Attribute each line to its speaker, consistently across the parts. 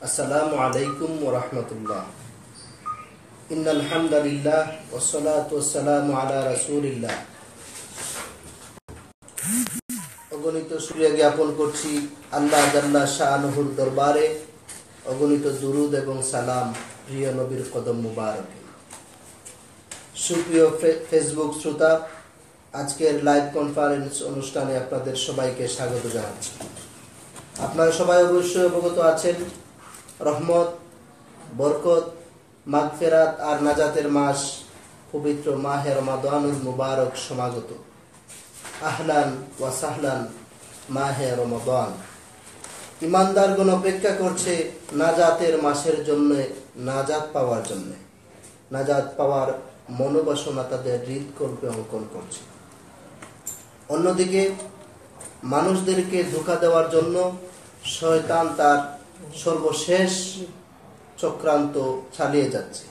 Speaker 1: আসসালামু আলাইকুম ওয়া রাহমাতুল্লাহ। ইন্নাল হামদালিল্লাহ ওয়াসসালাতু ওয়াসসালামু আলা রাসূলিল্লাহ। অগণিত শুকরিয়া জ্ঞাপন করছি আল্লাহ জাল্লা শাআনুহুর দরবারে। অগণিত দুরুদ এবং সালাম প্রিয় নবীর কদম মুবারকে। সুপ্রিয় ফেসবুক শ্রোতা, আজকের লাইভ কনফারেন্স অনুষ্ঠানে আপনাদের সবাইকে স্বাগত জানাচ্ছি। আপনারা সবাই অবশ্যই অবগত আছেন, রহমত, বরকত, মাগফিরাত আর নাজাতের মাস পবিত্র মাহে রমাদানুল মুবারক সমাগত। আহলান ওয়া সাহলান মাহে রমাদান। ইমানদারগণ অপেক্ষা করছে নাজাতের মাসের জন্য, নাজাত পাওয়ার জন্য। নাজাত পাওয়ার মনোবাসনা তাদের হৃদকল্পে অঙ্কন করছে। অন্যদিকে মানুষদেরকে ধোঁকা দেওয়ার জন্য শয়তান তার সর্বশেষ চক্রান্ত চালিয়ে যাচ্ছে।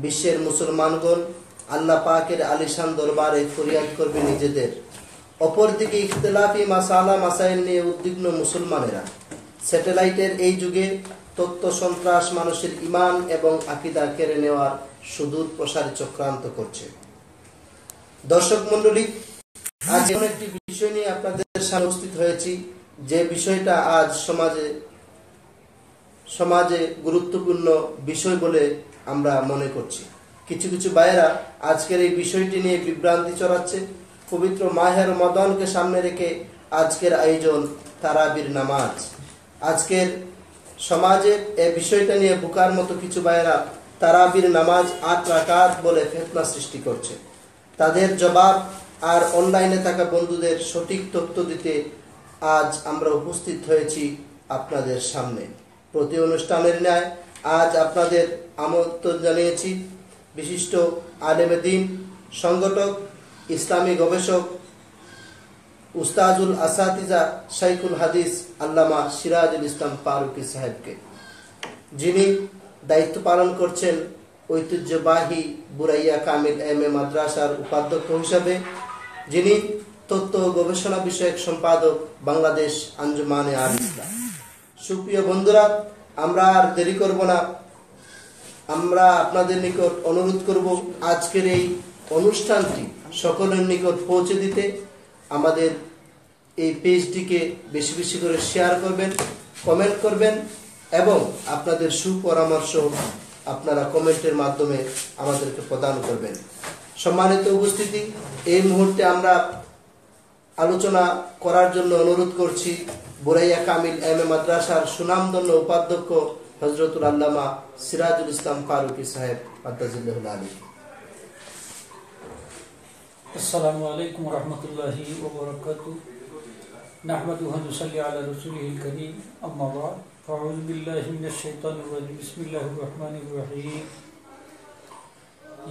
Speaker 1: বিশ্বের মুসলমানগণ আল্লাহ পাকের আলিশান দরবারে ফরিয়াদ করবে নিজেদের। অপরদিকে ইখতিলাফি মাসালা মাসাইল নিয়ে উদ্বিগ্ন মুসলমানেরা স্যাটেলাইটের এই যুগে তথ্য সন্ত্রাস মানুষের ঈমান এবং আকীদা কেড়ে নেওয়ার সুদূর প্রসারী চক্রান্ত করছে। দর্শক মণ্ডলী, আজ এমন একটি বিষয় নিয়ে আপনাদের সামনে উপস্থিত হয়েছি, যে বিষয়টা আজ সমাজে গুরুত্বপূর্ণ বিষয় বলে আমরা মনে করছি। কিছু কিছু ভাইয়েরা আজকের এই বিষয়টি নিয়ে বিভ্রান্তি ছড়াচ্ছে। পবিত্র মাহে রমাদানকে সামনে রেখে আজকের আয়োজন তারাবির নামাজ। আজকের সমাজে এই বিষয়টা নিয়ে বোকার মতো কিছু ভাইয়েরা তারাবির নামাজ ৮ রাকাত বলে ফিতনা সৃষ্টি করছে। তাদের জবাব আর অনলাইনে থাকা বন্ধুদের সঠিক তথ্য দিতে আজ আমরা উপস্থিত হয়েছি আপনাদের সামনে। প্রতি অনুষ্ঠানের ন্যায় আজ আপনাদের আমন্ত্রণ জানিয়েছি বিশিষ্ট আলেমে দ্বীন, সংগঠক, ইসলামী গবেষক, উস্তাজুল আসাতিজা শাইখুল হাদিস আল্লামা সিরাজুল ইসলাম ফারুকী সাহেবকে, যিনি দায়িত্ব পালন করছেন ঐতিহ্যবাহী বুরাইয়া কামিল এম এ মাদ্রাসার উপাধ্যক্ষ হিসাবে, যিনি তথ্য ও গবেষণা বিষয়ক সম্পাদক বাংলাদেশ আঞ্জুমানে আল ইসলাম। সুপ্রিয় বন্ধুরা, আমরা আর দেরি করব না, আমরা আপনাদের নিকট অনুরোধ করব আজকের এই অনুষ্ঠানটি সকলের নিকট পৌঁছে দিতে। আমাদের এই পেজটিকে বেশি বেশি করে শেয়ার করবেন, কমেন্ট করবেন এবং আপনাদের সুপরামর্শ আপনারা কমেন্টের মাধ্যমে আমাদেরকে প্রদান করবেন। সম্মানিত উপস্থিতি, এই মুহূর্তে আমরা আলোচনা করার জন্য অনুরোধ করছি বুরাইয়া কামিল এম এ মাদ্রাসার সুনামধন্য উপাধ্যক্ষ হযরতুল আল্লামা সিরাজুল ইসলাম ফারুকী সাহেব আদাজিল্লাহুল আলী।
Speaker 2: আসসালামু আলাইকুম ওয়া রাহমাতুল্লাহি ওয়া বারাকাতুহু। নাহমাদুহু ওয়া নুসাল্লি আলা রাসূলিহিল কারীম, আম্মা বা'দ। আউযু বিল্লাহি মিনাশ শাইতানির রাজীম। বিসমিল্লাহির রাহমানির রাহিম।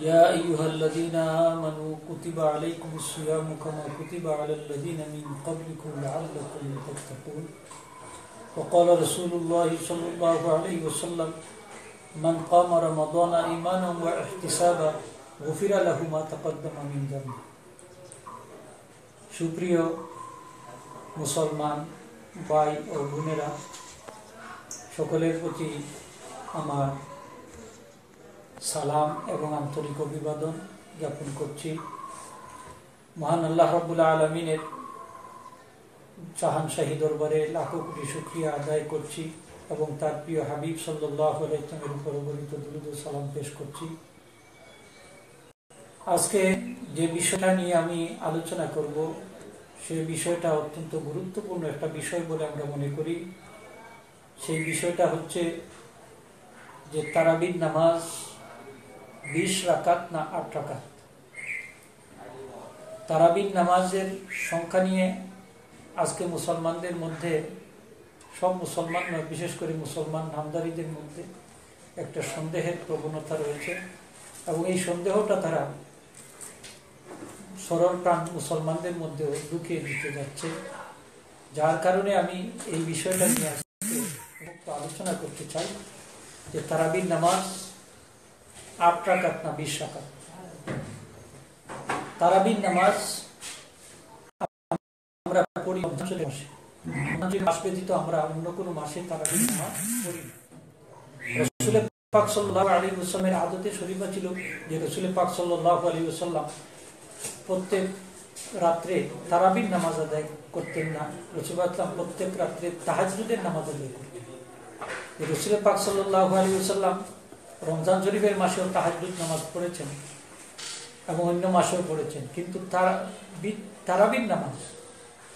Speaker 2: ইয়া আইয়ুহাল্লাযীনা আমানু কুতিবা আলাইকুমুস সিয়ামু কামা কুতিবা আলাল লাযীনা মিন ক্বাবলিকুম লাআল্লাকুম তাত্তাকুন। ওয়া ক্বালা রাসূলুল্লাহি সাল্লাল্লাহু আলাইহি ওয়াসাল্লাম, মান কামা রমাদানা ঈমানান ওয়া ইহতিসাবান গুফিরা লাহু মা তাকদ্দামা মিন যামবি। সুপ্রিয় মুসলমান ভাই ও বোনেরা, সকলের প্রতি আমার সালাম এবং আন্তরিক অভিবাদন জ্ঞাপন করছি। মহান আল্লাহ রাব্বুল আলামিনের শাহানশাহী দরবারে লাখো কোটি শুকরিয়া আদায় করছি এবং তার প্রিয় হাবিব সাল্লাল্লাহু আলাইহি ওয়াসাল্লামের উপর অগণিত দুরূদ ও সালাম পেশ করছি। আজকে যে বিষয়টা নিয়ে আমি আলোচনা করব, সেই বিষয়টা অত্যন্ত গুরুত্বপূর্ণ একটা বিষয় বলে আমরা মনে করি। সেই বিষয়টা হচ্ছে যে তারাবির নামাজ 20 রাকাত না 8 রাকাত। তারাবির নামাজের সংখ্যা নিয়ে আজকে মুসলমানদের মধ্যে, সব মুসলমান নয়, বিশেষ করে মুসলমান নামদারিদের মধ্যে একটা সন্দেহের প্রবণতা রয়েছে এবং এই সন্দেহটা তারা সরল প্রাণ মুসলমানদের মধ্যেও ঢুকিয়ে দিতে যাচ্ছে। যার কারণে আমি এই বিষয়টা নিয়ে আলোচনা করতে চাই যে তারাবির নামাজ 8 রাকাত না 20 রাকাত। তারাবির নামাজ আমরা পড়ি মাস ব্যতীত আমরা অন্য কোনো মাসে তারাবির নামাজ পড়ি না। রাসূল পাক সাল্লাল্লাহু আলাইহি ওয়াসাল্লামের আদতে শরীফা ছিল যে রাসূল পাক সাল্লাল্লাহু আলাইহি ওয়াসাল্লাম প্রত্যেক রাত্রে তারাবির নামাজ আদায় করতেন না। রাসূল পাক প্রত্যেক রাত্রে তাহাজ্জুদের নামাজ আদায় করতেন। রাসূল পাক সাল্লাল্লাহু আলাইহি ওয়াসাল্লাম রমজান শরীফের মাসেও তাহাজ্জুদ নামাজ পড়েছেন এবং অন্য মাসেও পড়েছেন, কিন্তু তারাবির নামাজ,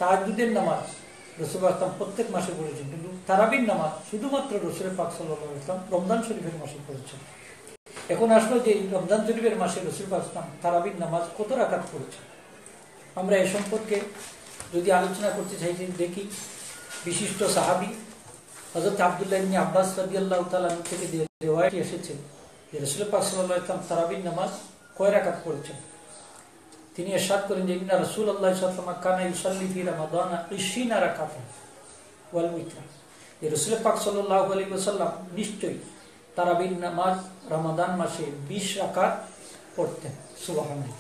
Speaker 2: তাহাজ্জুদের নামাজ রাসূল পাক প্রত্যেক মাসে পড়েছেন, কিন্তু তারাবির নামাজ শুধুমাত্র রাসূল পাক সাল্লাল্লাহু আলাইহি ওয়াসাল্লাম রমজান শরীফের মাসে পড়েছেন। এখন আসলো যে রমজান শরীফের মাসে রাসূল পাক তারাবির নামাজ কত রাকাত পড়েছেন। আমরা এ সম্পর্কে যদি আলোচনা করতে চাই, দেখি বিশিষ্ট সাহাবী হযরত আব্দুল্লাহ ইবনে আব্বাস রাদিয়াল্লাহু তাআলা থেকে রিওয়ায়াত এসেছে যে রাসূল পাক সাল্লাল্লাহু আলাইহি ওয়াসাল্লাম তারাবির নামাজ কয় রাকাত পড়েছেন। তিনি ইরশাদ করেন যে ইন্না রাসূলুল্লাহ সাল্লাল্লাহু আলাইহি ওয়াসাল্লাম কানা ইউসাল্লি ফি রমাদান 20 রাকাতান ওয়াল উইতর। এই রাসূল পাক সাল্লাল্লাহু আলাইহি ওয়াসাল্লাম নিশ্চয়ই তারাবির নামাজ রমাদান মাসে 20 রাকাত পড়তেন। সুবহানাল্লাহ।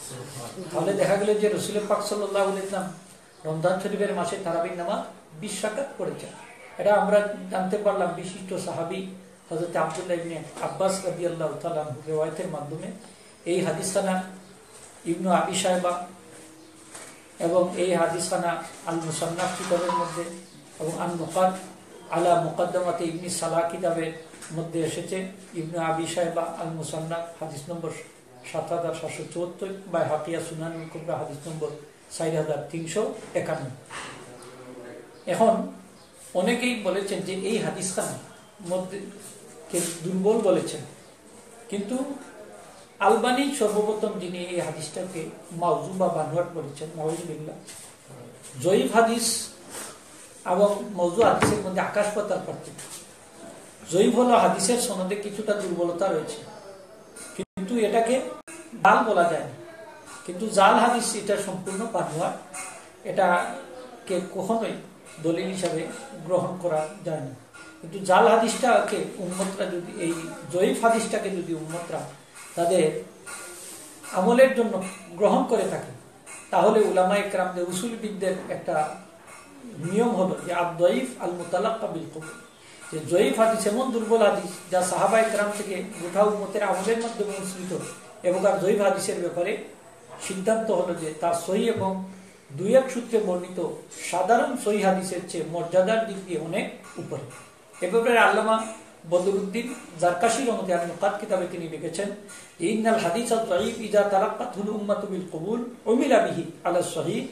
Speaker 2: তাহলে দেখা গেল যে রাসূল পাক সাল্লাল্লাহু আলাইহি ওয়াসাল্লাম রমজান শরীফের মাসে তারাবির নামাজ 20 রাকাত পড়েছেন। এটা আমরা জানতে পারলাম বিশিষ্ট সাহাবী হযরত আব্দুল্লাহ ইবনে আব্বাস রাদিয়াল্লাহু তাআলা রিওয়ায়াতের মাধ্যমে। এই হাদিসখানা ইবনু আবি শায়বা এবং এই হাদিসখানা আল মুসান্নাফ কিতাবের মধ্যে এবং আন নুকাত আলা মুকদ্দমাতে ইবনে সালাহ কিতাবের মধ্যে এসেছে। ইবনু আবি শায়বা আল মুসান্নাফ হাদিস নম্বর 7774, বাইহাকিয়া সুনানুল কুবরা হাদিস নম্বর 4351। এখন অনেকেই বলেছেন যে এই হাদিসখানা মধ্যে দুর্বল বলেছেন, কিন্তু আলবানী সর্বপ্রথম যিনি এই হাদিসটাকে মাউজু বা বানোয়াট বলেছেন, নাউজুবিল্লাহ। জয়ীফ হাদিস এবং মওযু হাদিসের মধ্যে আকাশ পাতাল পার্থক্য। জয়ীফ হলো হাদিসের সনদে কিছুটা দুর্বলতা রয়েছে, কিন্তু এটাকে জাল বলা যায় না। কিন্তু জাল হাদিস এটা সম্পূর্ণ বানোয়াট, এটাকে কখনোই দলিল হিসাবে গ্রহণ করা যায় না। কিন্তু জাল হাদিসটাকে উম্মতরা যদি, এই জয়ীফ হাদিসটাকে যদি উম্মতরা তাদের আমলের জন্য গ্রহণ করে থাকে, তাহলে উলামায়ে কেরামদের উসুলবিদদের একটা নিয়ম হলো যে আদ-দাঈফ আল মুতালাক্কা বিল কবুল, যে জয়ীফ হাদিস এমন দুর্বল হাদিস যা সাহাবায়ে কেরাম থেকে গোটা উম্মতের আমলের মাধ্যমে অনুসৃত, এবং আর জয়ীফ হাদিসের ব্যাপারে সিদ্ধান্ত হলো যে তার সহিহ এবং দুই এক সূত্রে বর্ণিত সাধারণ সহিহ হাদিসের চেয়ে মর্যাদার দিক দিয়ে অনেক উপরে। এ ব্যাপারে আল্লামা বদরুদ্দিন জারকাশী রহমতুল্লাহ আলাইহি নুকাত কিতাবে তিনি লিখেছেন, ইন্নাল হাদিস আদ-দাঈফ ইযা তালাক্কাতুল উম্মাতু বিল কবুল উমিলা বিহি আলা সহিহ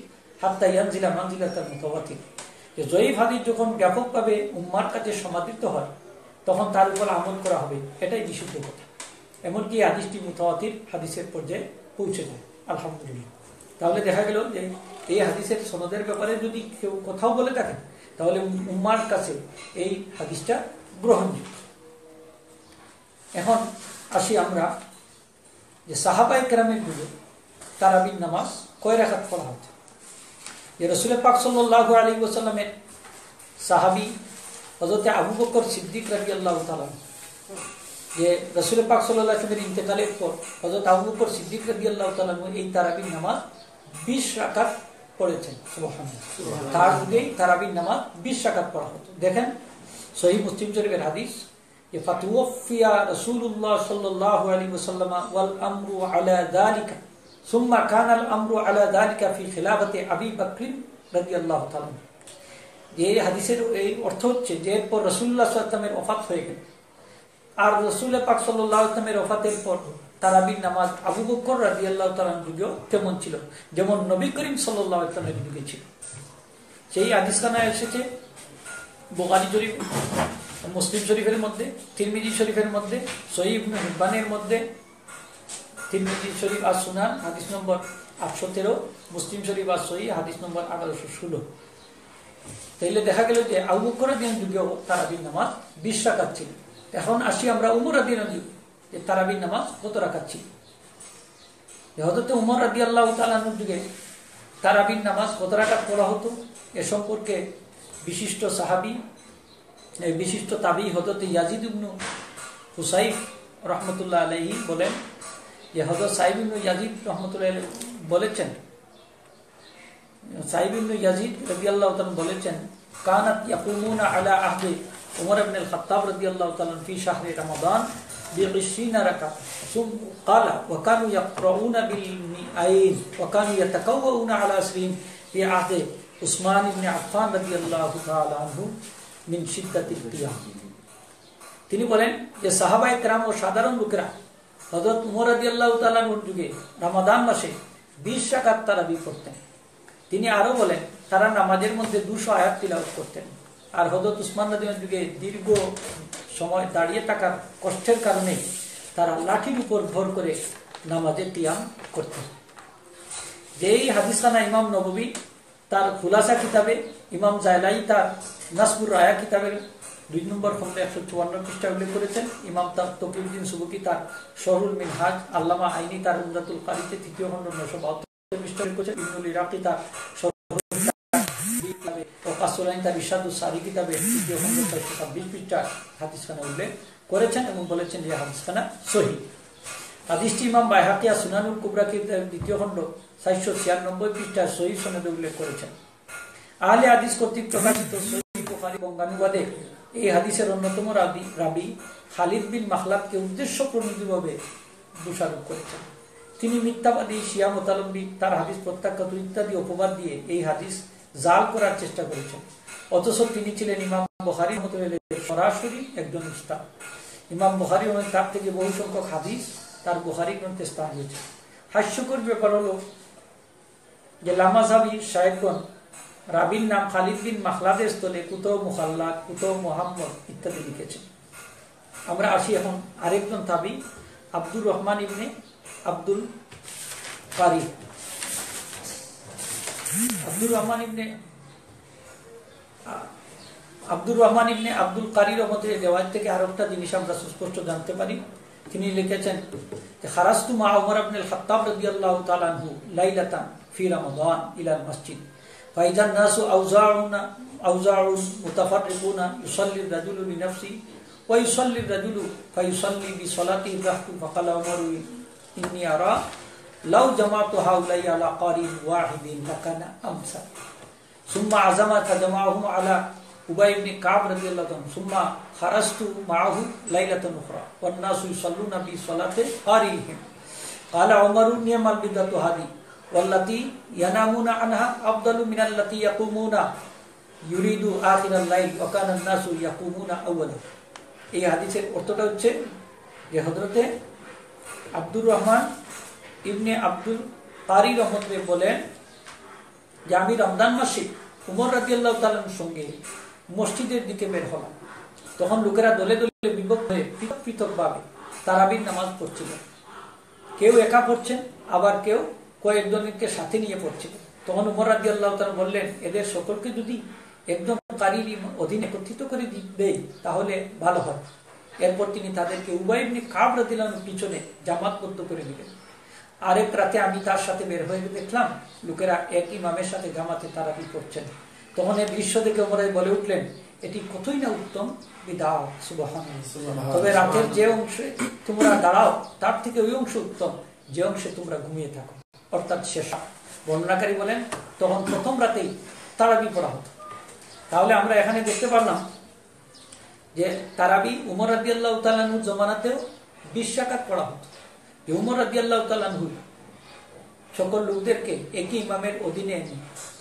Speaker 2: হাত্তা ইয়ানজিলা মানজিলাতাল মুতাওয়াতির। যে জয়ীফ হাদিস যখন ব্যাপকভাবে উম্মার কাছে সমাদৃত হয়, তখন তার উপর আমল করা হবে, এটাই বিশুদ্ধ কথা। এমনকি এই হাদিসটি মুতাওয়াতির হাদিসের পর্যায়ে পৌঁছে যায়, আলহামদুলিল্লাহ। তাহলে দেখা গেল যে এই হাদিসের সনদের ব্যাপারে যদি কেউ কোথাও বলে থাকেন, তাহলে উম্মার কাছে এই হাদিসটা গ্রহণযোগ্য। এখন আসি আমরা যে সাহাবায়ে কেরামের যুগে তারাবির নামাজ কয় রাকাত পড়া হতো। যে রাসূল পাক সাল্লাল্লাহু আলাইহি ওয়াসাল্লামের সাহাবী হযরত আবু বকর সিদ্দিক রাদিয়াল্লাহু তাআলা, যে রাসূল পাক সাল্লাল্লাহু আলাইহি ওয়াসাল্লামের ইন্তেকালের পর হযরত আবু বকর সিদ্দিক রাদিয়াল্লাহু তাআলা এই তারাবির নামাজ 20 রাকাত পড়েছেন। সুবহানাল্লাহ। তার যুগেই তারাবির নামাজ 20 রাকাত পড়া হতো। দেখেন সহিহ মুসলিম শরীফের হাদিস, যে ফাতুওয়াফিয়া রাসূলুল্লাহ সাল্লাল্লাহু আলাইহি ওয়াসাল্লাম ওয়াল আমরু আলা যালিকা সুম্মা কানা আল আমরু আলা যালিকা ফি খিলাফাতি আবী বকর রাদিয়াল্লাহু তাআলা। এই হাদিসের এই অর্থ হচ্ছে যে এরপর রাসূলুল্লাহ সাল্লাল্লাহু আলাইহি ওয়াসাল্লামের ওফাত হয়ে গেল, আর রাসূল পাক সাল্লাল্লাহু আলাইহি ওয়াসাল্লামের ওফাতের পর তারাবির নামাজ আবু বকর রাদিয়াল্লাহু তাআলার যুগেও তেমন ছিল, যেমন নবী করিম সাল্লাল্লাহু আলাইহি ওয়াসাল্লামের যুগে ছিল। সেই হাদিসখানা এসেছে বুখারী শরীফ, মুসলিম শরীফের মধ্যে, তিরমিজি শরীফের মধ্যে, সহিহ ইবনে হিব্বানের মধ্যে। তিরমিজি শরীফ আর সুনান হাদিস নম্বর 813, মুসলিম শরীফ আর সহিহ হাদিস নম্বর 1816। তাইলে দেখা গেল যে আবু বকর রাদিয়াল্লাহু যুগেও তারাবির নামাজ 20 রাকাত ছিল। এখন আসি আমরা উমর রাদিয়াল্লাহু যুগে, যে তারাবির নামাজ কত রাকাত ছিল। হযরত উমর রাদিয়াল্লাহু তাআলা যুগে তারাবির নামাজ কত রাকাত পড়া হতো, এ সম্পর্কে বিশিষ্ট সাহাবী, বিশিষ্ট তাবী হযরত ইয়াজিদ ইবনে হুসাইফ রাহমাতুল্লাহ আলাইহি বলেন, যে হযরত সাইব ইবনে ইয়াজিদ রাহমাতুল্লাহ আলাইহি বলেছেন, সাইব ইবনে ইয়াজিদ রাদিয়াল্লাহু তাআলা বলেছেন, কানাত ইয়াকুমুনা আলা আহদি উমর ইবনে আল খাত্তাব রাদিয়াল্লাহু তাআলা ফি শাহরি রমাদান ب20 ركعة ثم قال وكانوا يقرؤون بالمئين وكانوا يتكوؤون على أسرهم في عهد عثمان بن عفان رضي الله تعالى عنه من شدة القيام তিনি বলেন যে সাহাবায়ে কেরাম ও সাধারণ লোকেরা হযরত উমর রাদিয়াল্লাহু তাআলার যুগে রমাদান মাসে 20 রাকাত তারাবি পড়তেন। তিনি আরো বলেন তারা নামাজের মধ্যে 200 আয়াত তিলাওয়াত করতেন। আর হযরত উসমান রাদিয়াল্লাহু যুগে দীর্ঘ সময় দাঁড়িয়ে থাকার কষ্টের কারণে তারা লাঠির উপর ভর করে নামাজে কিয়াম করতেন। যেই হাদিসখানা ইমাম নববী তার খুলাসা কিতাবে, ইমাম জায়লাই তার নাসবুর রায়া কিতাবের 2 নম্বর খণ্ডে 154 পৃষ্ঠায় উল্লেখ করেছেন। ইমাম তকিউদ্দিন সুবকি তার শরহুল মিনহাজ, আল্লামা আইনি তার উমদাতুল কারিতে 3য় খণ্ড 972 পৃষ্ঠায় করেছেন। ইবনুল ইরাকি তার ও কাসুলাইন তার ইরশাদুস সারি কিতাবে 3য় খণ্ড 626 পৃষ্ঠা হাদিসখানা উল্লেখ করেছেন এবং বলেছেন যে হাদিসখানা সহিহ। হাদিসটি ইমাম বাইহাকি আর সুনানুল কুবরা কিতাবের 2য় খণ্ড 496 পৃষ্ঠা সহিহ সনদে উল্লেখ করেছেন। আহলে হাদিস কর্তৃক প্রকাশিত সহিহ বুখারী বঙ্গানুবাদে এই হাদিসের অন্যতম রাবী খালিদ বিন মাখলাদকে উদ্দেশ্যপ্রণোদিতভাবে দোষারোপ করেছেন। তিনি মিথ্যাবাদী, শিয়া মুতালব্বি, তার হাদিস প্রত্যাখ্যাত ইত্যাদি অপবাদ দিয়ে এই হাদিস জাল করার চেষ্টা করেছেন। অথচ তিনি ছিলেন ইমাম বুখারী রাহিমাহুল্লাহ সরাসরি একজন উস্তাদ। ইমাম বুখারী তার থেকে বহু সংখ্যক হাদিস তার বুখারী গ্রন্থে স্থান দিয়েছে। হাস্যকর ব্যাপার হলো যে লামাযাবি সাহেবগণ রাবির নাম খালিদ বিন মাখলাদের স্থলে কুতুব মুখাল্লাদ, কুতুব মুহাম্মদ ইত্যাদি লিখেছেন। আমরা আসি এখন আরেকজন তাবি আব্দুর রহমান ইবনে আব্দুল কারি। আব্দুর রহমান ইবনে আব্দুল কারির মধ্যে রিওয়ায়াত থেকে আর একটা জিনিস আমরা সুস্পষ্ট জানতে পারি। তিনি লিখেছেন যে খারাজতু মা উমর ইবনে আল খাত্তাব রাদিয়াল্লাহু তাআলা আনহু লাইলাতান ফি রমাদান ইলা আল মসজিদ ফাইজা নাসু আউজাউন মুতাফাররিকুনা ইউসাল্লি রাজুলু লিনাফসি ওয়া ইউসাল্লি রাজুলু ফায়ুসাল্লি বিসলাতিহি রাহতু ফাকালা উমর ইন্নী আরা লাউ জামাতু হাউলাই আলা কারিন ওয়াহিদিন লাকানা আমসা সুম্মা আযামা ফাজামাহুম আলা উবাই ইবনে কাব রাদিয়াল্লাহু আনহু সুম্মা খারাজতু মাআহু লাইলাতান উখরা ওয়ান নাসু ইউসাল্লুনা বিসলাতি কারিহিম ক্বালা উমরু নিয়ামাল বিদাতু হাদি ওয়াল্লাতী ইয়ানামুনা আনহা আফদালু মিনাল্লাতী ইয়াকুমুনা ইউরিদু আখিরাল লাইল ওয়া কানা আন-নাসু ইয়াকুমুনা আউয়ালা। এই হাদিসের অর্থটা হচ্ছে যে হযরতে আব্দুর রহমান ইবনে আব্দুল কারি রহমতুল্লাহ বলেন যে আমি রমজান মাসে উমর রাদিয়াল্লাহু তাআলার সঙ্গে মসজিদের দিকে বের হলাম। তখন লোকেরা দলে দলে বিভক্ত হয়ে পৃথকভাবে তারাবির নামাজ পড়ছিল। কেউ একা পড়ছেন, আবার কেউ কয়েকজনকে সাথে নিয়ে পড়ছিল। তখন উমর রাদিয়াল্লাহু তাআলা বললেন, এদের সকলকে যদি একজন কারীর অধীনে একত্রিত করে দেই তাহলে ভালো হয়। এরপর তিনি তাদেরকে উবাই ইবনে কাব রাদিয়াল্লাহু আনহুর পিছনে জামাতবদ্ধ করে দিলেন। আরেক রাতে আমি তার সাথে বের হয়ে দেখলাম লোকেরা এক ইমামের সাথে জামাতে তারাবি পড়ছেন। তখন এই দৃশ্য দেখে ওমর বলে উঠলেন, এটি কতই না উত্তম বিদআত, সুবহানাল্লাহ। তবে রাতের যে অংশে তোমরা দাঁড়াও তার থেকে ওই অংশ উত্তম যে অংশে তোমরা ঘুমিয়ে থাকো, অর্থাৎ শেষ। বর্ণনাকারী বলেন তখন প্রথম রাতেই তারাবি পড়া হতো। তাহলে আমরা এখানে দেখতে পারলাম যে তারাবি উমর রাদিয়াল্লাহু তাআলা আনহুর জমানাতেও 20 রাকাত পড়া হতো। উমর রাদিয়াল্লাহু তাআলা আনহু সকল লোকদেরকে একই ইমামের অধীনে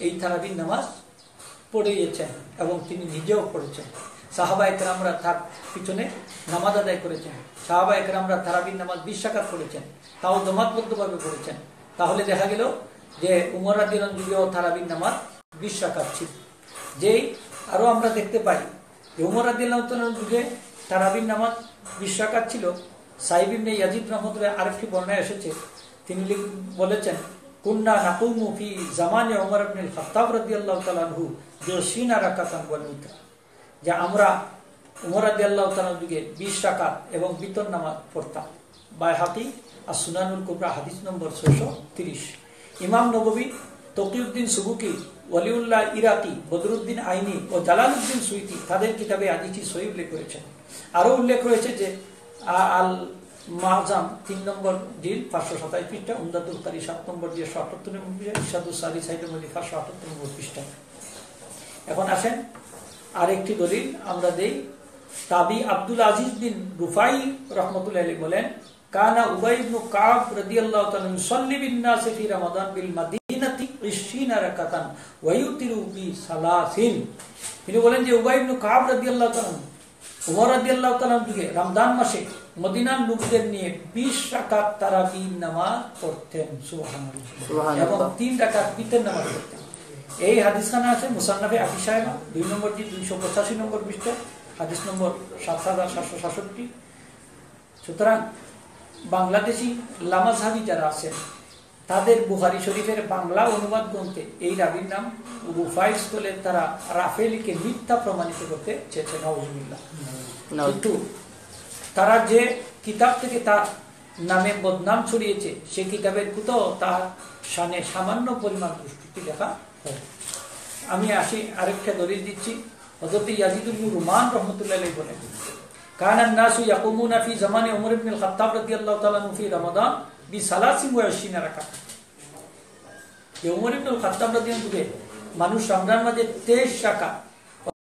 Speaker 2: এই তারাবির নামাজ পড়িয়েছেন এবং তিনি নিজেও পড়েছেন। সাহাবায়ে কেরামরা তার পিছনে নামাজ আদায় করেছেন। সাহাবায়ে কেরামরা তারাবির নামাজ 20 রাকাত পড়েছেন, তাও জমাতবদ্ধভাবে পড়েছেন। তাহলে দেখা গেল যে উমর রাদিয়াল্লাহু যুগেও তারাবির নামাজ 20 রাকাত ছিল। যেই আরো আমরা দেখতে পাই যে উমর রাদিয়াল্লাহু তাআলার যুগে তারাবির নামাজ 20 রাকাত ছিল। সাইব ইবনে ইয়াজিদ রাহমাতুল্লাহ আরেকটি বর্ণনায় এসেছে, তিনি বলেছেন কুন্না নাকুমু ফি জামানে উমর ইবনে আল খাত্তাব রাদিয়াল্লাহু তাআলা আনহু 20 রাকাতান ওয়াল উতর, যে আমরা উমর রাদিয়াল্লাহু তাআলার যুগে 20 রাকাত এবং বিতর নামাজ পড়তাম। বাইহাকি আর সুনানুল কুবরা হাদিস নম্বর 630। ইমাম নববী, তকিউদ্দিন সুবুকি, ওয়ালিউল্লাহ ইরাকি, বদরুদ্দিন আইনি ও জালালউদ্দিন সুয়ুতি তাদের কিতাবে হাদিসটি সহিহ উল্লেখ করেছেন। আরো উল্লেখ রয়েছে যে আল মাজাম 3 নম্বর জিল 527 পৃষ্ঠা, উমদাতুল কারি 7 নম্বর জিল 178 নম্বর পৃষ্ঠা, ইরশাদুস সারি 6 নম্বর জিল 578 নম্বর পৃষ্ঠা। এখন আসেন আরেকটি দলিল আমরা দেই তাবি আব্দুল আজিজ বিন রুফাই রাহমাতুল্লাহি আলাইহি বলেন, কানা উবাই ইবনে কাব রাদিয়াল্লাহু তাআলা ইউসাল্লি বিন নাস ফি রমাদান বিল মাদিনাতি 20 রাকাতান ওয়া ইউতিরু বি সালাসিন। তিনি বলেন যে উবাই ইবনে কাব রাদিয়াল্লাহু তাআলা উমর রাদিয়াল্লাহু তাআলা যুগে রমজান মাসে মদিনার লোকদের নিয়ে 20 রাকাত তারাবি নামাজ পড়তেন। সুবহানাল্লাহ। এবং 3 রাকাত বিতর নামাজ পড়তেন। এই হাদিসখানা আছে মুসান্নাফে আবি শায়বা 2 নম্বর জি 285 নম্বর পৃষ্ঠা, হাদিস নম্বর 7767। সুতরাং বাংলাদেশি লামাজহাবি যারা আছেন তাদের বুখারী শরীফের বাংলা অনুবাদ গ্রন্থে এই রাবির নাম রুফাইস বলে তারা রাফেলিকে মিথ্যা প্রমাণিত করতে চেয়েছে। নাউজুবিল্লাহ। কিন্তু তারা যে কিতাব থেকে তার নামে বদনাম ছড়িয়েছে সেই কিতাবের কোথাও তার শানে সামান্য পরিমাণ দুষ্কৃতি দেখা হয়। আমি আরেকটা দলিল দিচ্ছি। হযরত ইয়াজিদ ইবনে রুমান রাহমাতুল্লাহি আলাইহি বলেন, কানান নাসু ইয়াকুমুনা ফি জামানে উমর ইবনে আল খাত্তাব রাদিয়াল্লাহু তাআলা ফি রমাদান বিসালাসিন ওয়া 20 রাকাত। যে উমর ইবনে আল খাত্তাব রাদিয়াল্লাহু তাআলা মানুষ রমজান মাসে 23 রাকাত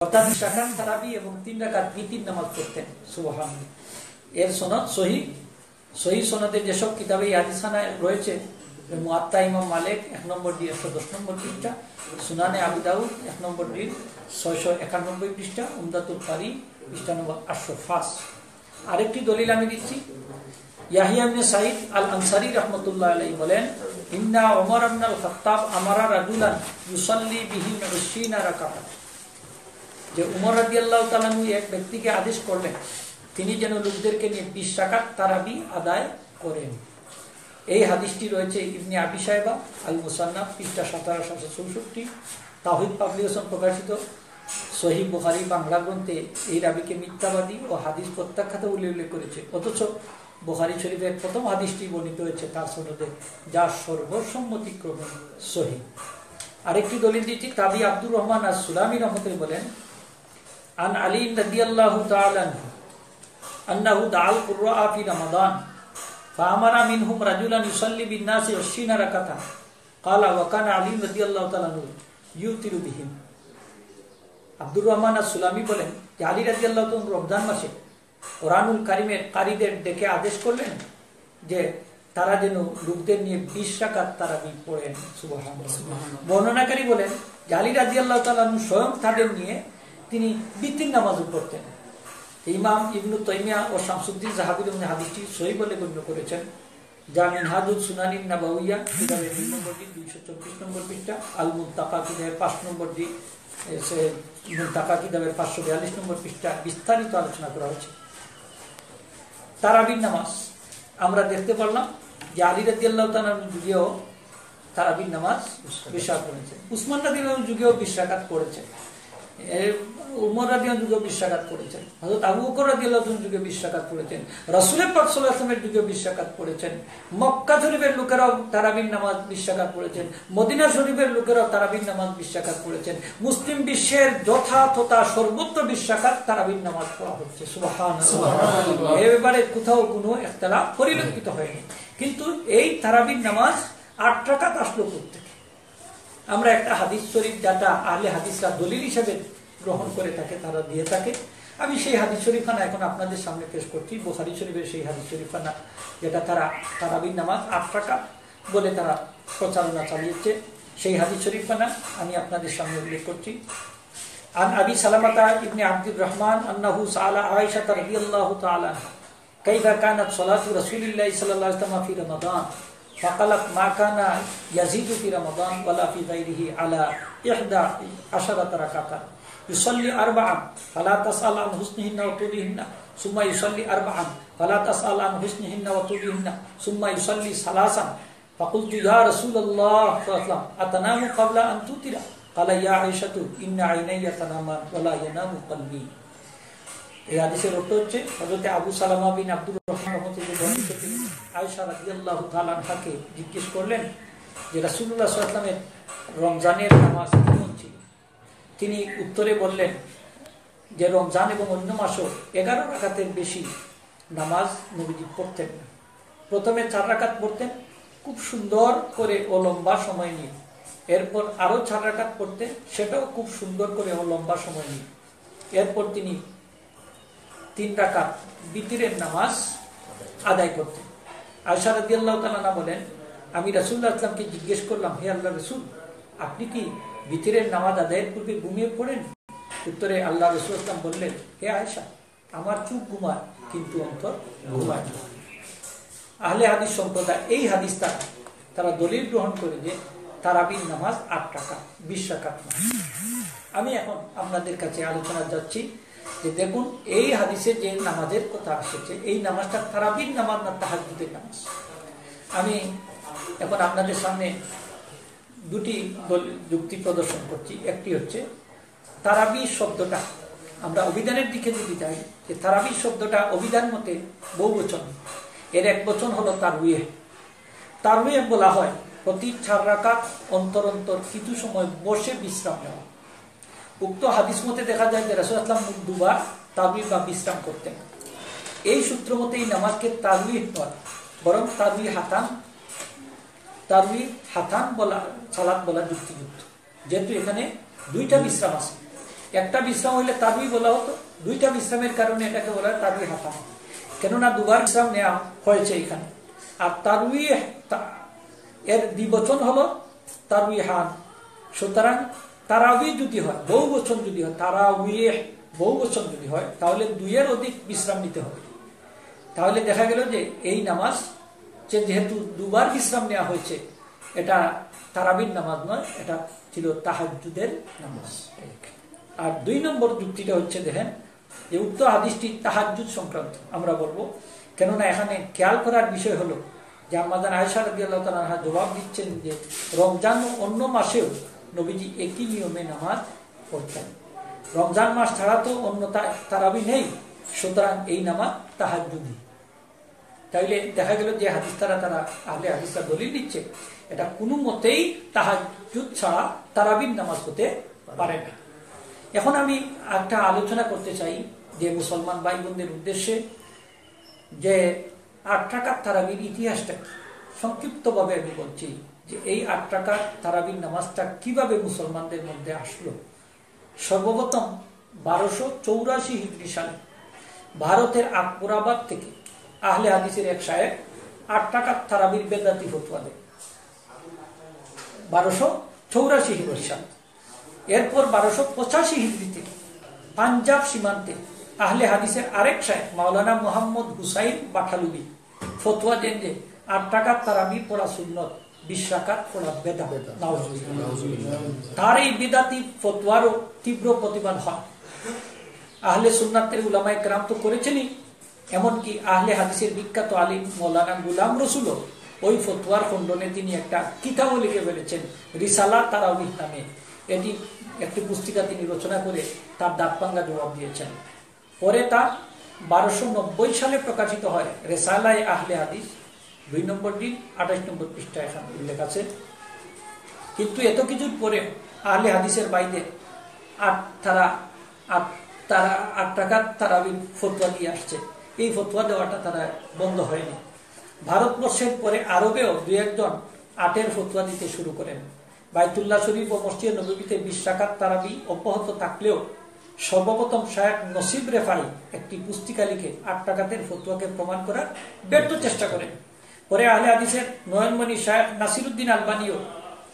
Speaker 2: অর্থাৎ 20 রাকাত তারাবি এবং 3 রাকাত বিতির নামাজ পড়তেন। সুবহানাল্লাহ। এর সনদ সহিহ সনদে যেসব কিতাবে এই হাদিসখানা রয়েছে, মুয়াত্তা ইমাম মালিক 1 নম্বর ডি 110 নম্বর পৃষ্ঠা, সুনানে আবু দাউদ 1 নম্বর ডি 691 পৃষ্ঠা, উমদাতুল কারি পৃষ্ঠা নম্বর 805। আরেকটি দলিল আমি দিচ্ছি। ইয়াহিয়া ইবনে সাঈদ আল আনসারী রাহমাতুল্লাহি আলাইহি বলেন, ইন্না উমর ইবনে আল খাত্তাব আমারা রাজুলান ইউসাল্লি বিহি 20 রাকাত। যে উমর রাদিয়াল্লাহু তাআলা এক ব্যক্তিকে আদেশ করলেন তিনি যেন লোকদেরকে নিয়ে 20 রাকাত তারাবি আদায় করেন। এই হাদিসটি রয়েছে ইবনে আবি শায়বা আল মুসান্নাফ পৃষ্ঠা 1764, তাওহীদ পাবলিকেশন প্রকাশিত সহিহ বুখারী বাংলা গ্রন্থে এই রাবিকে মিথ্যাবাদী ও হাদিস প্রত্যাখ্যাত বলে উল্লেখ করেছে। অথচ বুখারী শরীফের প্রথম হাদিসটি বর্ণিত হয়েছে তার সনদে, যা সর্বসম্মতিক্রমে সহিহ। আরেকটি দলিল দিচ্ছি। তাবি আব্দুর রহমান আস-সুলামি রাহমাতুল্লাহি বলেন, আন আলী রাদিয়াল্লাহু তাআলা আন্নাহু দাআল কুরআ ফি রমাদান ফাআমারা মিনহুম রাজুলান ইউসাল্লি বিন নাসি 20 রাকাতান ক্বালা ওয়া কানা আলী রাদিয়াল্লাহু তাআলা ইউতিরু বিহিম। আব্দুর রহমান আস-সুলামি বলেন যে আলী রাদিয়াল্লাহু তাআলা রমজান মাসে কোরআনুল কারীমের কারীদের ডেকে আদেশ করলেন যে তারা যেন লোকদের নিয়ে 20 রাকাত তারাবি পড়েন। সুবহানাল্লাহ। বর্ণনাকারী বলেন যে আলী রাদিয়াল্লাহু তাআলা স্বয়ং তাদের নিয়ে তিনি বিতির নামাজ পড়তেন। ইমাম ইবনু তাইমিয়া ও শামসুদ্দিন যাহাবী হাদিসটি সহিহ বলে গণ্য করেছেন, যা মিনহাজুস সুনানিন নাবাউইয়া কিতাবের 2 নম্বর জি 224 নম্বর পৃষ্ঠা, আল মুনতাকা কিতাবের 5 নম্বর জি মুনতাকা কিতাবের 542 নম্বর পৃষ্ঠা বিস্তারিত আলোচনা করা হয়েছে। তারাবির নামাজ আমরা দেখতে পারলাম যে আলী রাদিয়াল্লাহু তাআলার যুগেও তারাবির নামাজ 20 রাকাত পড়েছেন, উসমান রাদিয়াল্লাহু যুগেও 20 রাকাত পড়েছেন, উমর রাদিয়াল্লাহু যুগে 20 রাকাত পড়েছেন, হযরত আবু বকর রাদিয়াল্লাহু যুগে 20 রাকাত পড়েছেন, রাসূল পাক সাল্লাল্লাহু আলাইহি ওয়াসাল্লামের যুগে 20 রাকাত পড়েছেন, মক্কা শরীফের লোকেরাও তারাবির নামাজ 20 রাকাত পড়েছেন, মদিনা শরীফের লোকেরাও তারাবির নামাজ 20 রাকাত পড়েছেন। মুসলিম বিশ্বের যথাযথতা সর্বত্র 20 রাকাত তারাবির নামাজ পড়া হচ্ছে। সুবহানাল্লাহ। এর ব্যাপারে কোথাও কোনো ইখতিলাফ পরিলক্ষিত হয়নি। কিন্তু এই তারাবির নামাজ 8 রাকাত আসলো কোথা? আমরা একটা হাদিস শরীফ যেটা আহলে হাদিসরা দলিল হিসেবে গ্রহণ করে থাকে, তারা দিয়ে থাকে। আমি সেই হাদিস শরীফখানা এখন আপনাদের সামনে পেশ করছি। বুখারী শরীফের সেই হাদিস শরীফখানা যেটা তারা তারাবির নামাজ 8 রাকাত বলে তারা প্রচারণা চালিয়েছে, সেই হাদিস শরীফখানা আমি আপনাদের সামনে উল্লেখ করছি। আন আবি সালামাতা ইবনে আব্দুর রহমান আন্নাহু সাআলা আয়েশা রাদিয়াল্লাহু তাআলা কাইফা কানাত সালাতু রাসূলিল্লাহি সাল্লাল্লাহু আলাইহি ওয়াসাল্লাম ফি রমাদান فقالت ما كان يزيد في رمضان ولا في غيره على 11 ركعة يصلي 4 فلا تسأل عن حسنهن وطولهن ثم يصلي 4 فلا تسأل عن حسنهن وطولهن ثم يصلي 3 فقلت يا رسول الله صلى الله عليه وسلم أتنام قبل أن توتر قال يا عائشة إن عيني تنامان ولا ينام قلبي। এই হাদিসের অর্থ হচ্ছে হযরত আবু সালামা বিন আব্দুর রহমান রাহমাতুল্লাহি আয়েশা রাদিয়াল্লাহু তাআলা আনহাকে জিজ্ঞেস করলেন যে রাসূলুল্লাহ সাল্লাল্লাহু আলাইহি ওয়াসাল্লামের রমজানের নামাজ কেমন ছিল। তিনি উত্তরে বললেন যে রমজান এবং অন্য মাসও 11 রাকাতের বেশি নামাজ নবীজি পড়তেন না। প্রথমে 4 রাকাত পড়তেন খুব সুন্দর করে ও লম্বা সময় নিয়ে, এরপর আরো 4 রাকাত পড়তেন সেটাও খুব সুন্দর করে ও লম্বা সময় নিয়ে, এরপর তিনি 3 রাকাত বিতরের নামাজ আদায় করতেন। আয়েশা রাদিয়াল্লাহু তাআলা বলেন, আমি রাসূলুল্লাহ সাল্লাল্লাহু আলাইহি ওয়াসাল্লামকে জিজ্ঞেস করলাম, হে আল্লাহর রাসূল, আপনি কি বিতরের নামাজ আদায়ের পূর্বে ঘুমিয়ে পড়েন? উত্তরে আল্লাহ রাসূল সাল্লাল্লাহু আলাইহি ওয়াসাল্লাম বললেন, হে আয়েশা, আমার চোখ ঘুমায় কিন্তু অন্তর ঘুমায় না। আহলে হাদিস সম্প্রদায় এই হাদিস তারা দলিল গ্রহণ করে যে তারাবির নামাজ 8 রাকাত 20 রাকাত। আমি এখন আপনাদের কাছে আলোচনা যাচ্ছি যে দেখুন এই হাদিসে যে নামাজের কথা এসেছে, এই নামাজটা তারাবির নামাজ না তাহাজ্জুদের নামাজ। আমি এখন আপনাদের সামনে দুটি যুক্তি প্রদর্শন করছি। একটি হচ্ছে তারাবি শব্দটা আমরা অভিধানের দিকে যদি যাই, যে তারাবি শব্দটা অভিধান মতে বহুবচন, এর এক বচন হলো তারউইহ। তারউইহ বলা হয় প্রতি 4 রাকাত অন্তর অন্তর কিছু সময় বসে বিশ্রাম নেওয়া। উক্ত হাদিস মতে দেখা যায় যে রাসূলুল্লাহ সাল্লাল্লাহু আলাইহি ওয়াসাল্লাম দুবার তারউইহ বা বিশ্রাম করতেন। এই সূত্র মতে এই নামাজকে তারউইহ নয় বরং তারউইহ হাতান বলা, সালাত বলা যুক্তিযুক্ত, যেহেতু এখানে 2টা বিশ্রাম আছে। একটা বিশ্রাম হইলে তারউইহ বলা হতো, 2টা বিশ্রামের কারণে এটাকে বলা হয় তারউইহ হাতান, কেননা দুবার বিশ্রাম নেওয়া হয়েছে এখানে। আর তারউইহ এর দ্বিবচন হলো তারউইহান। সুতরাং তারাবি যদি হয় বহুবচন, যদি হয় তারাউইহ বহুবচন যদি হয়, তাহলে 2-এর অধিক বিশ্রাম নিতে হবে। তাহলে দেখা গেল যে এই নামাজ যেহেতু দুবার বিশ্রাম নেওয়া হয়েছে, এটা তারাবির নামাজ নয়, এটা ছিল তাহাজ্জুদের নামাজ। আর 2 নম্বর যুক্তিটা হচ্ছে, দেখেন যে উক্ত হাদিসটি তাহাজ্জুদ সংক্রান্ত আমরা বলবো, কেননা এখানে খেয়াল করার বিষয় হলো যে আম্মাজান আয়েশা রাদিয়াল্লাহু তাআলা আনহা জবাব দিচ্ছেন যে রমজান ও অন্য মাসেও নবীজি একই নিয়মে নামাজ পড়তেন। রমজান মাস ছাড়া তো অন্য তারাবি নেই, সুতরাং এই নামাজ তাহাজ্জুদি। তাইলে দেখা গেল যে হাদিস তারা আহলে হাদিসরা দলিল দিচ্ছে এটা কোনো মতেই তাহাজ্জুদ ছাড়া তারাবির নামাজ হতে পারে না। এখন আমি একটা আলোচনা করতে চাই যে মুসলমান ভাই বোনদের উদ্দেশ্যে, যে 8 রাকাত তারাবির ইতিহাসটা সংক্ষিপ্তভাবে আমি বলছি যে এই 8 রাকাত তারাবির নামাজটা কিভাবে মুসলমানদের মধ্যে আসলো। সর্বপ্রথম 1284 হিজরি সালে ভারতের আকবরাবাদ থেকে আহলে হাদিসের এক শায়েখ 8 রাকাত তারাবির বেদাতি ফতোয়া দেন 1284 হিজরি সালে। এরপর 1285 হিজরিতে পাঞ্জাব সীমান্তে আহলে হাদিসের আরেক শায়েখ মাওলানা মোহাম্মদ হুসাইন বাঠালুবি ফতোয়া দেন যে 8 রাকাত তারাবি পড়া সুন্নত, 20 রাকাত পড়া বেদাত। তার এই বেদাতি ফতোয়ারও তীব্র প্রতিবাদ হয়। আহলে সুন্নাতের উলামায়ে কেরাম তো করেছেনই, এমনকি আহলে হাদিসের বিখ্যাত আলিম মাওলানা গোলাম রসুলও ওই ফতোয়ার খণ্ডনে তিনি একটা কিতাবও লিখে ফেলেছেন, রিসালা তারাবিহ নামে। এটি একটি পুস্তিকা তিনি রচনা করে তার দাঁতভাঙ্গা জবাব দিয়েছেন। পরে তা 1290 সালে প্রকাশিত হয় রেসালায়ে আহলে হাদিস, 2 নম্বর দিন 28 নম্বর পৃষ্ঠা এখানে উল্লেখ আছে। কিন্তু এত কিছুর পরে আহলে হাদিসের বাইরে 8 রাকাত তারাবির ফতোয়া দিয়ে আসছে। এই ফতোয়া দেওয়াটা তারা বন্ধ হয়নি। ভারতবর্ষের পরে আরবেও 2-1 8-এর ফতোয়া দিতে শুরু করেন। বাইতুল্লাহ শরীফ ও মসজিদ নববীতে 20 রাকাত তারাবি অব্যাহত থাকলেও সর্বপ্রথম শায়েখ নসিব রেফাই একটি পুস্তিকা লিখে 8 রাকাতের ফতোয়াকে প্রমাণ করার ব্যর্থ চেষ্টা করেন। পরে আহলে হাদিসের নয়নমণি শায়েখ নাসিরউদ্দিন আলবানীও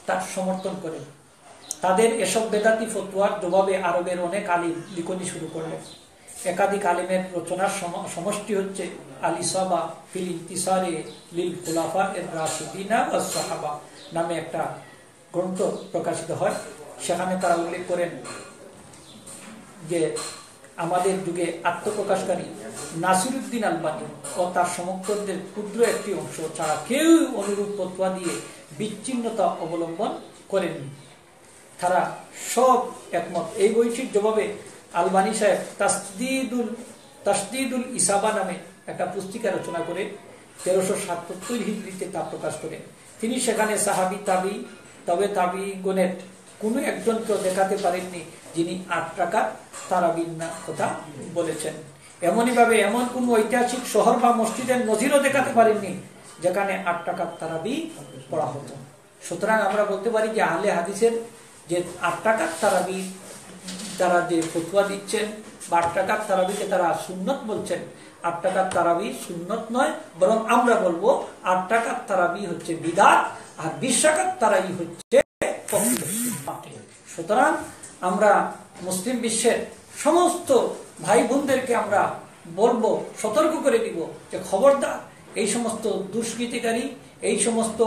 Speaker 2: তার সমর্থন করেন। তাদের এসব বেদাতি ফতোয়ার জবাবে আরবের অনেক আলিম লিখনি শুরু করলেন। একাধিক আলিমের রচনার সমষ্টি হচ্ছে আল ইসাবা ফিল ইনতিসারে লিল খুলাফা এর রাশিদিনা ওয়াস সাহাবা নামে একটা গ্রন্থ প্রকাশিত হয়। সেখানে তারা উল্লেখ করেন যে আমাদের যুগে আত্মপ্রকাশকারী নাসিরউদ্দিন আলবানী ও তার সমর্থকদের ক্ষুদ্র একটি অংশ ছাড়া কেউ অনুরূপ ফতোয়া দিয়ে বিচ্ছিন্নতা অবলম্বন করেননি। তারা সব একমত। এই বইটির জবাবে আলবানী সাহেব তাসদিদুল ইসাবা নামে একটা পুস্তিকা রচনা করে 1377 হিজরিতে তা প্রকাশ করেন। তিনি সেখানে সাহাবী তাবিগণের কোনো একজনকেও দেখাতে পারেননি যিনি 8 রাকাত তারাবির কথা বলেছেন। এমনই ভাবে এমন কোন ঐতিহাসিক শহর বা মসজিদের নজিরও দেখাতে পারেননি যেখানে 8 রাকাত তারাবি পড়া হতো। সুতরাং আমরা বলতে পারি যে আহলে হাদিসের যে 8 রাকাত তারাবি তারা যে ফতোয়া দিচ্ছেন, 8 টাকার তারাবিকে তারা সুন্নত বলছেন, 8 টাকার তারাবি সুন্নত নয়, বরং আমরা বলবো 8 টাকার তারাবি হচ্ছে বিদআত, আর 20 টাকার তারাবি হচ্ছে সুন্নাত। সুতরাং আমরা মুসলিম বিশ্বের সমস্ত ভাই বোনদেরকে আমরা বলবো, সতর্ক করে দিব যে খবরদার এই সমস্ত দুষ্কৃতিকারী, এই সমস্ত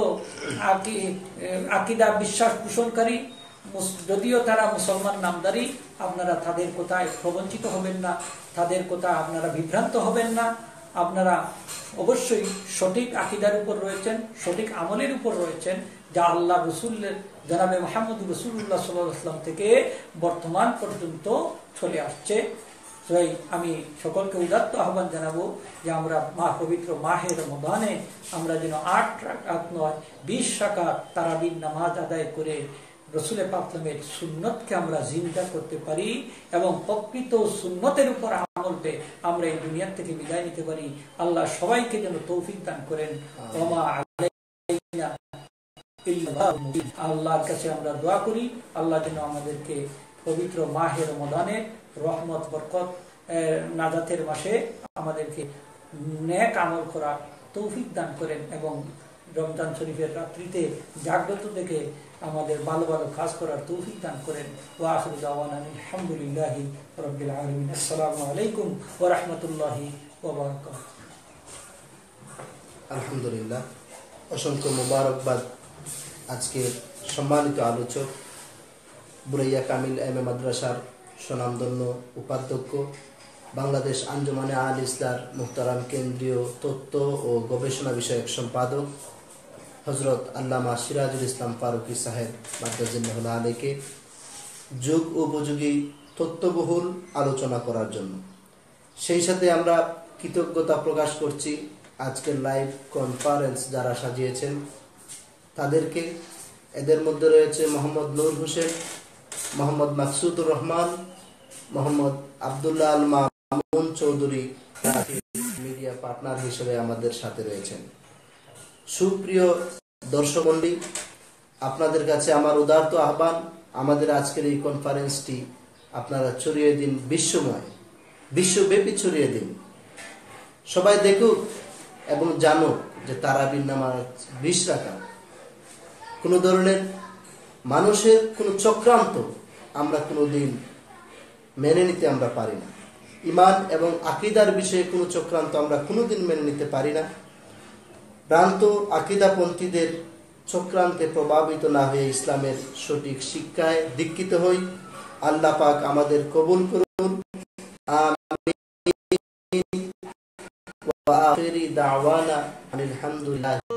Speaker 2: আকীদা বিশ্বাস পোষণকারী, যদিও তারা মুসলমান নামদারি, আপনারা তাদের কথায় প্রবঞ্চিত হবেন না, তাদের কথা আপনারা বিভ্রান্ত হবেন না। আপনারা অবশ্যই সঠিক আকীদার উপর রয়েছেন, সঠিক আমলের উপর রয়েছেন, যা আল্লাহ রসুলের জনাবে মুহাম্মদ রাসূলুল্লাহ সাল্লাল্লাহু আলাইহি ওয়াসাল্লাম থেকে বর্তমান পর্যন্ত চলে আসছে। তাই আমি সকলকে উদাত্ত আহ্বান জানাবো যে আমরা পবিত্র মাহে রমজানে আমরা যেন 8 রাকাত নয় 20 রাকাত তারাবির নামাজ আদায় করে রসুল পাকের সুন্নতকে আমরা জিন্দা করতে পারি এবং প্রকৃত সুন্নতের উপর আমল পেয়ে আমরা এই দুনিয়া থেকে বিদায় নিতে পারি। আল্লাহ সবাইকে যেন তৌফিক দান করেন। আল্লাহর কাছে আমরা দোয়া করি, আল্লাহ যেন আমাদেরকে পবিত্র মাহে রমজানের রহমত বরকত নাজাতের মাসে আমাদেরকে নেক আমল করার তৌফিক দান করেন এবং রমজান শরীফের রাত্রিতে জাগ্রত থেকে আমাদের ভালো ভালো কাজ করার তৌফিক দান করেন। ওয়া আখিরু দাওয়ানা আলহামদুলিল্লাহি রাব্বিল আলামিন। আসসালামু আলাইকুম ওয়া রাহমাতুল্লাহি ওয়া বারাকাতুহু।
Speaker 1: আলহামদুলিল্লাহ, অসংখ্য মোবারকবাদ আজকের সম্মানিত আলোচক বুরাইয়া কামিল এম এ মাদ্রাসার স্বনামধন্য উপাধ্যক্ষ, বাংলাদেশ আঞ্জুমানে আল ইসলার মুহতারাম কেন্দ্রীয় তত্ত্ব ও গবেষণা বিষয়ক সম্পাদক হজরত আল্লামা সিরাজুল ইসলাম ফারুকী সাহেব মাদ্রাজিল্লাহুল আলাইকে যুগ উপযোগী তথ্যবহুল আলোচনা করার জন্য। সেই সাথে আমরা কৃতজ্ঞতা প্রকাশ করছি আজকের লাইভ কনফারেন্স যারা সাজিয়েছেন তাদেরকে। এদের মধ্যে রয়েছে মোহাম্মদ নূর হোসেন, মোহাম্মদ মাকসুদুর রহমান, মোহাম্মদ আব্দুল্লাহ আল মামুন চৌধুরী মিডিয়া পার্টনার হিসেবে আমাদের সাথে রয়েছেন। সুপ্রিয় দর্শকমণ্ডলী, আপনাদের কাছে আমার উদারত আহ্বান, আমাদের আজকের এই কনফারেন্সটি আপনারা ছড়িয়ে দিন, বিশ্বব্যাপী ছড়িয়ে দিন। সবাই দেখুক এবং জানুক যে তারাবির নামাজ 20 রাকাত। কোনো ধরনের মানুষের কোনো চক্রান্ত আমরা কোনোদিন মেনে নিতে আমরা পারি না। ঈমান এবং আকীদার বিষয়ে কোনো চক্রান্ত আমরা কোনোদিন মেনে নিতে পারি না। ভ্রান্ত আকীদাপন্থীদের চক্রান্তে প্রভাবিত না হয়ে ইসলামের সঠিক শিক্ষায় দীক্ষিত হই। আল্লাহ পাক আমাদের কবুল করুন। আমিন। ওয়া আখিরি দাওয়ানা আলহামদুলিল্লাহ।